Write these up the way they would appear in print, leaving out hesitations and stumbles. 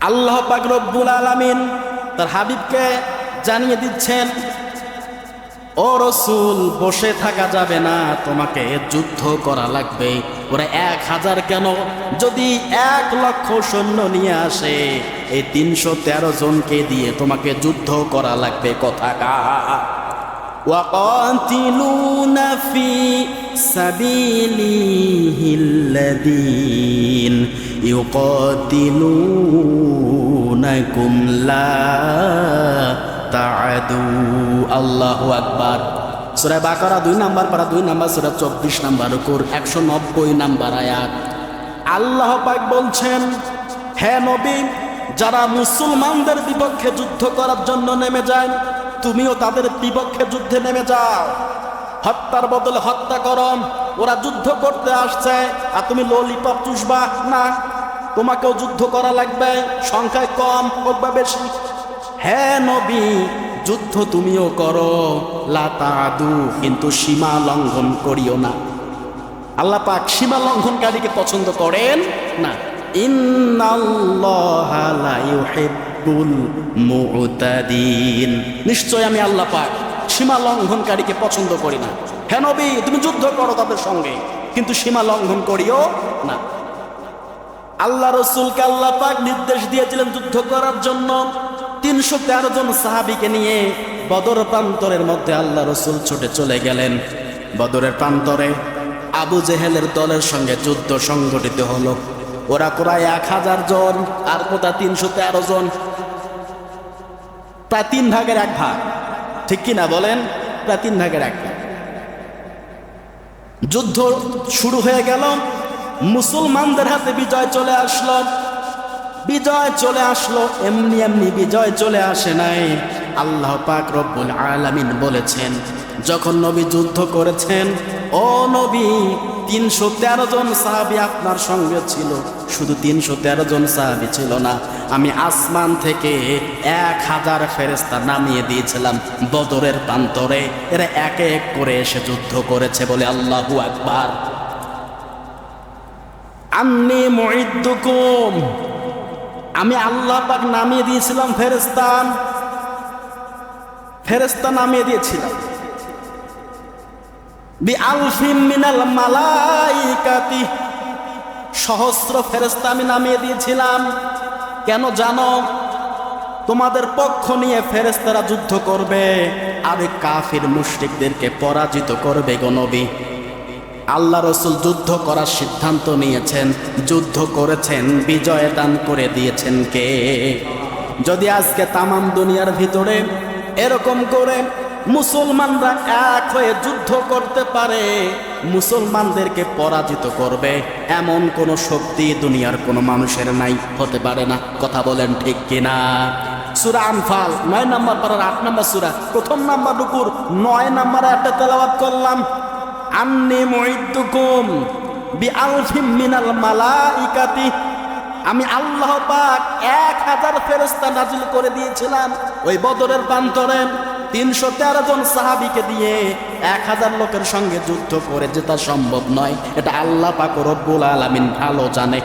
আল্লাহ পাক রব্বুল আলামিন তার হাবিবকে জানিয়ে দিচ্ছেন, ও রসুল, বসে থাকা যাবে না, তোমাকে যুদ্ধ করা লাগবে। ওরা 1000 কেন, যদি 1,00,000 সৈন্য নিয়ে আসে, এই 313 জনকে দিয়ে তোমাকে যুদ্ধ করা লাগবে। কথাকার وقاتلون في سبيله الذين يقاتلونكم لا تعدوا আল্লাহু আকবার। সূরা বাকারা 2 নাম্বার পারা 2 নাম্বার সূরা 24 নাম্বার রুকুর 190 নাম্বার আয়াত। আল্লাহ পাক বলছেন, হে নবী, যারা মুসলমানদের বিপক্ষে যুদ্ধ করার জন্য নেমে যায়, তুমিও তাদের বিপক্ষে যুদ্ধে নেমে যাও। হত্যার বদলে হত্যা করো। ওরা যুদ্ধ করতে আসছে আর তুমি ললিপপ চুষবা না, তোমাকেও যুদ্ধ করা লাগবে, সংখ্যায় কম হোক বা বেশি। হে নবী, যুদ্ধ তুমিও করো, লা তাদু, কিন্তু সীমা লঙ্ঘন করিও না। আল্লাহ পাক সীমা লঙ্ঘনকারীকে পছন্দ করেন না। ইন্নাল্লাহা লা ইউহিব্বুল মুতাদিন, নিশ্চয় আমি আল্লাহ পাক সীমা লঙ্ঘনকারীকে পছন্দ করি না। হে নবী, তুমি যুদ্ধ করো তাদের সঙ্গে, কিন্তু সীমা লঙ্ঘন করিও না। আল্লাহ রসুলকে আল্লাহ পাক নির্দেশ দিয়েছিলেন যুদ্ধ করার জন্য। 313 জন সাহাবীকে নিয়ে বদর প্রান্তরের মধ্যে আল্লাহ রসুল ছুটে চলে গেলেন। বদরের প্রান্তরে আবু জেহেলের দলের সঙ্গে যুদ্ধ সংগঠিত হলো। ওরা প্রায় 1000 জন, আর কোথা 313 জন, প্রায় 3 ভাগের 1 ভাগ, ঠিক কিনা বলেন? প্রায় 3 ভাগের 1 ভাগ। যুদ্ধ শুরু হয়ে গেল, মুসলমানদের হাতে বিজয় চলে আসলো। বিজয় চলে আসলো, এমনি এমনি বিজয় চলে আসে নাই। আল্লাহ পাক রব্বুল আলামিন বলেছেন, যখন নবী যুদ্ধ করেছেন, ও নবী, 313 জন সাহাবী আপনার সঙ্গে ছিল। শুধু 313 জন সাহাবী ছিল না, আমি আসমান থেকে 1000 ফেরেশতা নামিয়ে দিয়েছিলাম বদরের প্রান্তরে। এরা এক এক করে এসে যুদ্ধ করেছে বলে আল্লাহু আকবার। আন্নী মুইদ্দুকুম, আমি আল্লাহ পাক নামিয়ে দিয়েছিলাম ফেরেশতা নামিয়ে দিয়েছিলাম। বিআলফিম মিনাল মালাইকাতি, সহস্র ফেরেশতা আমি নামিয়ে দিয়েছিলাম। কেন জানো? তোমাদের পক্ষ নিয়ে ফেরেশতারা যুদ্ধ করবে আর কাফির মুশরিকদেরকে পরাজিত করবে গো নবী। আল্লাহ রসুল যুদ্ধ করার সিদ্ধান্ত নিয়েছেন, যুদ্ধ করেছেন, বিজয় দান করে দিয়েছেন কে? যদি আজকে তামাম দুনিয়ার ভিতরে এরকম করে মুসলমানরা এক হয়ে যুদ্ধ করতে পারে, মুসলমানদেরকে পরাজিত করবে, এমন কোন শক্তি দুনিয়ার কোনো মানুষের নাই, হতে পারে না। কথা বলেন ঠিক কিনা? সূরা আনফাল 9 নম্বর পারার 8 নম্বর সূরা, প্রথম নাম্বার রুকুর 9 নম্বর আয়াতে তেলাওয়াত করলাম, আন্নী মুইদ্দুকুম বিআলফিম মিনাল মালাইকাতি, আমি আল্লাহ পাক 1000 ফেরেশতা নাজিল করে দিয়েছিলাম ওই বদরের প্রান্তরে। 313 জন সাহাবীকে দিয়ে 1000 লোকের সঙ্গে যুদ্ধ করে যেটা সম্ভব নয়, এটা আল্লাহ পাক রব্বুল আলামিন ভালো জানে।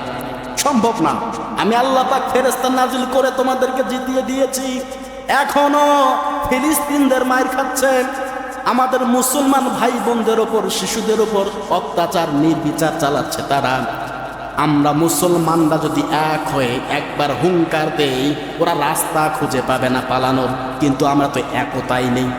সম্ভব না। আমি আল্লাহ পাক ফেরেশতা নাজিল করে তোমাদেরকে জিতিয়ে দিয়েছি। এখনো ফিলিস্তিনদের মার খাচ্ছেন, আমাদের মুসলমান ভাই বোনদের ওপর, শিশুদের ওপর অত্যাচার নির্বিচার চালাচ্ছে তারা। আমরা মুসলমানরা যদি এক হয়ে একবার হুঙ্কার দেই, ওরা রাস্তা খুঁজে পাবে না পালানোর, কিন্তু আমরা তো একতাই নেই।